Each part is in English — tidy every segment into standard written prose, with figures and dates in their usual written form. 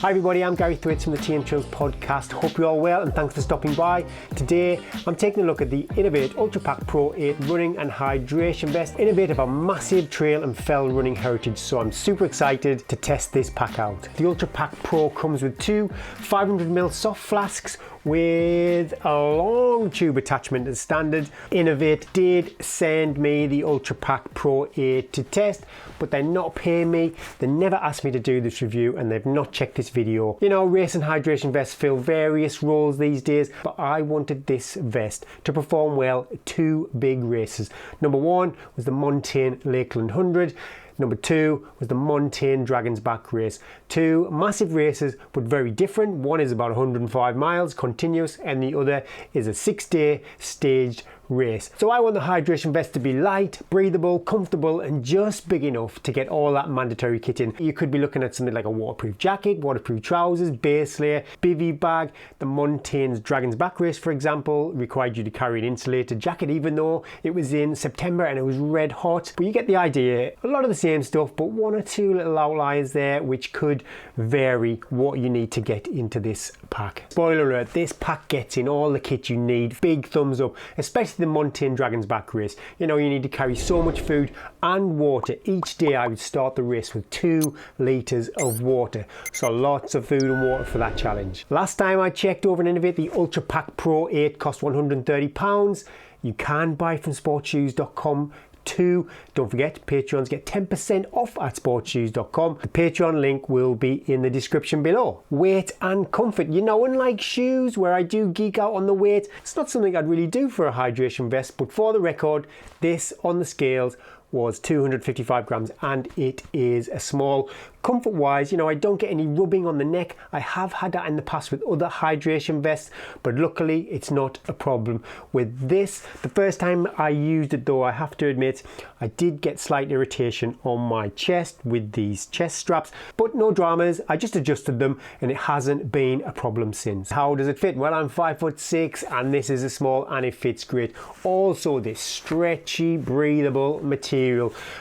Hi everybody, I'm Gary Thwaites from the TM Trails podcast. Hope you're all well and thanks for stopping by. Today I'm taking a look at the INOV-8 ULTRAPAC PRO 8 running and hydration vest. INOV-8 have a massive trail and fell running heritage, so I'm super excited to test this pack out. The ULTRAPAC PRO comes with two 500ml soft flasks with a long tube attachment as standard. INOV-8 did send me the ULTRAPAC PRO 8 to test, but they're not paying me. They never asked me to do this review and they've not checked this video. You know, race and hydration vests fill various roles these days, but I wanted this vest to perform well at two big races. Number one was the Montane Lakeland 100. Number two was the Montane Dragon's Back race. Two massive races, but very different. One is about 105 miles continuous and the other is a 6-day staged race. So I want the hydration vest to be light, breathable, comfortable and just big enough to get all that mandatory kit in. You could be looking at something like a waterproof jacket, waterproof trousers, base layer, bivy bag. The Montane's Dragon's Back race, for example, required you to carry an insulated jacket even though it was in September and it was red hot. But you get the idea. A lot of the same stuff, but one or two little outliers there which could vary what you need to get into this pack. Spoiler alert, this pack gets in all the kit you need. Big thumbs up, especially the Montane Dragon's Back race. You know, you need to carry so much food and water. Each day I would start the race with 2 litres of water. So lots of food and water for that challenge. Last time I checked over an INOV-8, the ULTRAPAC PRO 8 cost £130. You can buy from sportshoes.com too. Don't forget, Patreons get 10% off at sportshoes.com. The Patreon link will be in the description below. Weight and comfort. You know, unlike shoes where I do geek out on the weight, it's not something I'd really do for a hydration vest, but for the record, this on the scales was 255 grams and it is a small. Comfort wise, you know, I don't get any rubbing on the neck. I have had that in the past with other hydration vests, but luckily it's not a problem with this. The first time I used it though, I have to admit, I did get slight irritation on my chest with these chest straps, but no dramas. I just adjusted them and it hasn't been a problem since. How does it fit? Well, I'm 5'6" and this is a small and it fits great. Also, this stretchy, breathable material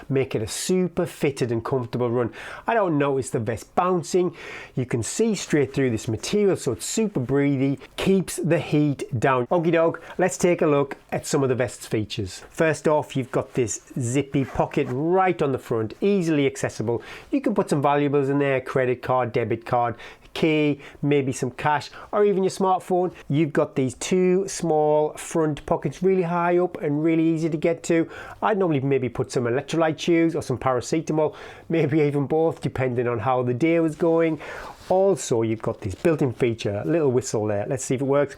make it a super fitted and comfortable run. I don't notice the vest bouncing. You can see straight through this material, so it's super breathy, keeps the heat down. Okie doke, let's take a look at some of the vest's features. First off, you've got this zippy pocket right on the front, easily accessible. You can put some valuables in there, credit card, debit card, key, maybe some cash or even your smartphone. You've got these 2 small front pockets really high up and really easy to get to. I'd normally maybe put some electrolyte chews or some paracetamol, maybe even both depending on how the day was going. Also, you've got this built-in feature, a little whistle there. Let's see if it works.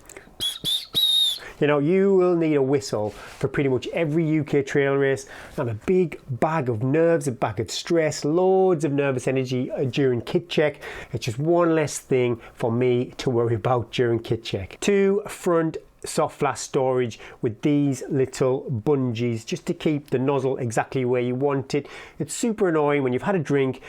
You know, you will need a whistle for pretty much every UK trail race and a big bag of nerves, a bag of stress, loads of nervous energy during kit check. It's just one less thing for me to worry about during kit check. 2 front soft flask storage with these little bungees just to keep the nozzle exactly where you want it. It's super annoying when you've had a drink.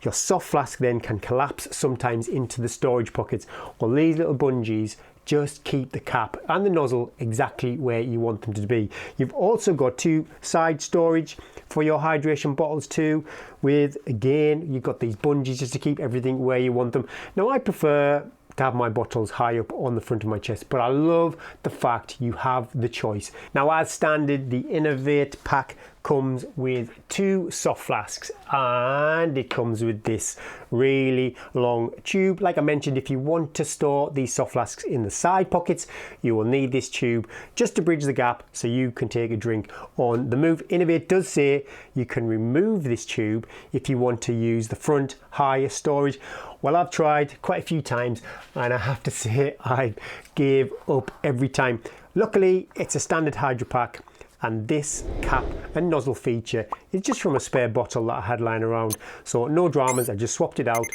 Your soft flask then can collapse sometimes into the storage pockets. Well, these little bungees just keep the cap and the nozzle exactly where you want them to be. You've also got 2 side storage for your hydration bottles too, with again, you've got these bungees just to keep everything where you want them. Now I prefer to have my bottles high up on the front of my chest, but I love the fact you have the choice. Now as standard, the INOV-8 pack comes with 2 soft flasks and it comes with this really long tube. Like I mentioned, if you want to store these soft flasks in the side pockets, you will need this tube just to bridge the gap so you can take a drink on the move. INOV-8 does say you can remove this tube if you want to use the front higher storage. Well, I've tried quite a few times and I have to say I gave up every time. Luckily, it's a standard Hydro Pack and this cap and nozzle feature is just from a spare bottle that I had lying around. So no dramas, I just swapped it out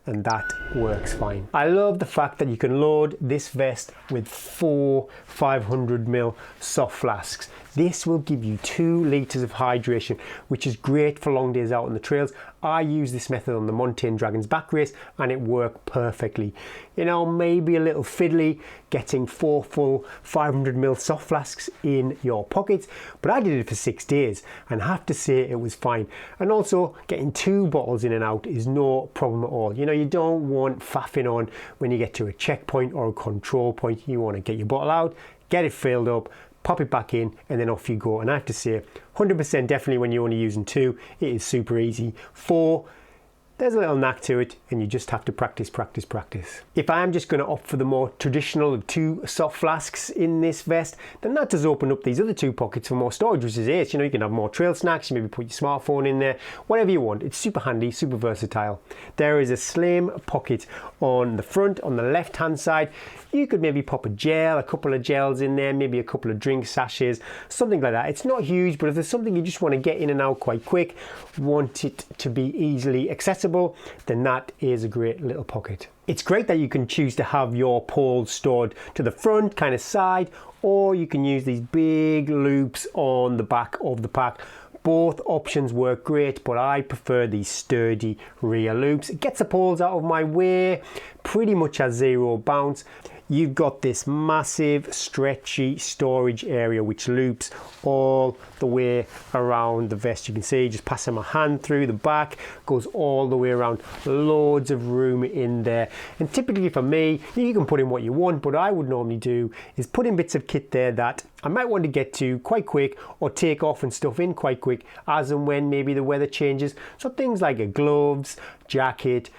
and that works fine. I love the fact that you can load this vest with 4 500ml soft flasks. This will give you 2 litres of hydration, which is great for long days out on the trails. I use this method on the Montane Dragon's Back race and it worked perfectly. You know, maybe a little fiddly getting 4 full 500ml soft flasks in your pockets, but I did it for 6 days and I have to say it was fine. And also getting 2 bottles in and out is no problem at all. You know, you don't want faffing on when you get to a checkpoint or a control point. You want to get your bottle out, get it filled up, pop it back in, and then off you go. And I have to say, 100% definitely when you're only using 2, it is super easy. 4, there's a little knack to it and you just have to practice. If I am just going to opt for the more traditional 2 soft flasks in this vest, then that does open up these other 2 pockets for more storage, which is ace. You know, you can have more trail snacks, you maybe put your smartphone in there, whatever you want. It's super handy, super versatile. There is a slim pocket on the front, on the left hand side. You could maybe pop a couple of gels in there, maybe a couple of drink sachets, something like that. It's not huge, but if there's something you just want to get in and out quite quick, want it to be easily accessible, then that is a great little pocket. It's great that you can choose to have your poles stored to the front kind of side, or you can use these big loops on the back of the pack. Both options work great, but I prefer these sturdy rear loops. It gets the poles out of my way, pretty much has 0 bounce. You've got this massive stretchy storage area which loops all the way around the vest. You can see just passing my hand through the back, goes all the way around, loads of room in there. And typically for me, you can put in what you want, but I would normally do is put in bits of kit there that I might want to get to quite quick or take off and stuff in quite quick as and when maybe the weather changes. So things like a gloves, jacket,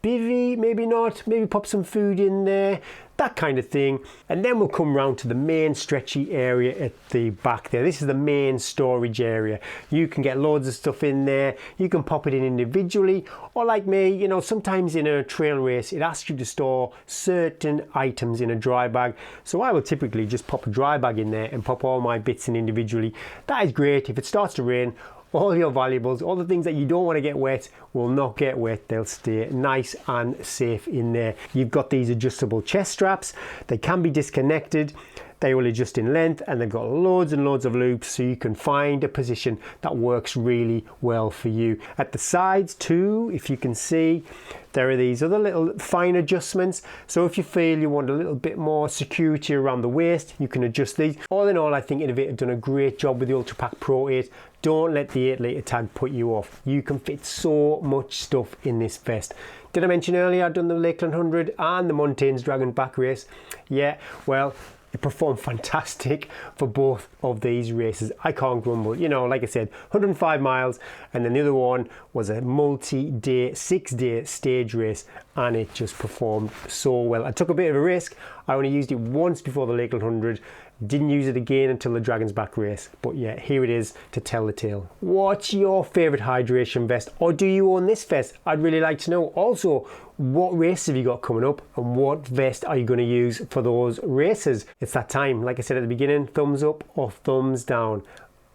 bivvy, maybe not, maybe pop some food in there, that kind of thing. And then we'll come round to the main stretchy area at the back there. This is the main storage area. You can get loads of stuff in there. You can pop it in individually, or like me, you know, sometimes in a trail race it asks you to store certain items in a dry bag. So I will typically just pop a dry bag in there and pop all my bits in individually. That is great. If it starts to rain, all your valuables, all the things that you don't want to get wet will not get wet. They'll stay nice and safe in there. You've got these adjustable chest straps. They can be disconnected. They will adjust in length and they've got loads and loads of loops so you can find a position that works really well for you. At the sides too, if you can see, there are these other little fine adjustments. So if you feel you want a little bit more security around the waist, you can adjust these. All in all, I think INOV-8 have done a great job with the ULTRAPAC Pro 8. Don't let the 8 litre tag put you off. You can fit so much stuff in this vest. Did I mention earlier I've done the Lakeland 100 and the Montane's Dragon Back race? Yeah, well, it performed fantastic for both of these races. I can't grumble. You know, like I said, 105 miles, and then the other one was a multi-day, 6-day stage race, and it just performed so well. I took a bit of a risk. I only used it once before the Lakeland 100. Didn't use it again until the Dragon's Back race, but yeah, here it is to tell the tale. What's your favourite hydration vest, or do you own this vest? I'd really like to know. Also, what race have you got coming up and what vest are you going to use for those races? It's that time. Like I said at the beginning, thumbs up or thumbs down.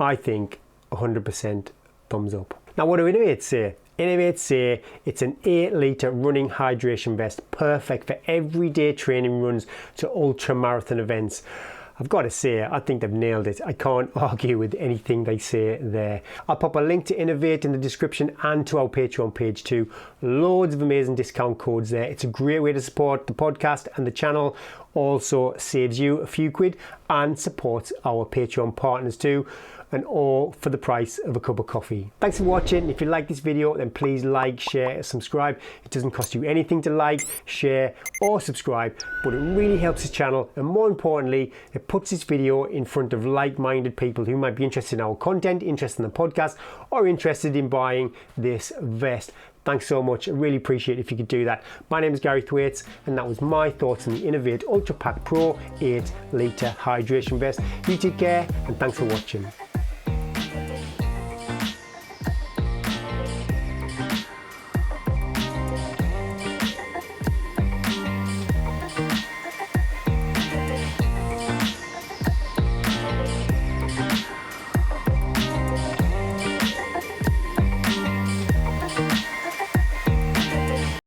I think 100% thumbs up. Now, what do INOV-8 say? INOV-8 say it's an 8 litre running hydration vest, perfect for everyday training runs to ultra marathon events. I've got to say, I think they've nailed it. I can't argue with anything they say there. I'll pop a link to INOV-8 in the description and to our Patreon page too. Loads of amazing discount codes there. It's a great way to support the podcast, and the channel also saves you a few quid and supports our Patreon partners too. And all for the price of a cup of coffee. Thanks for watching. If you like this video, then please like, share, subscribe. It doesn't cost you anything to like, share, or subscribe, but it really helps this channel, and more importantly, it puts this video in front of like-minded people who might be interested in our content, interested in the podcast, or interested in buying this vest. Thanks so much. I really appreciate it if you could do that. My name is Gary Thwaites, and that was my thoughts on the INOV-8 ULTRAPAC Pro 8 litre hydration vest. You take care, and thanks for watching.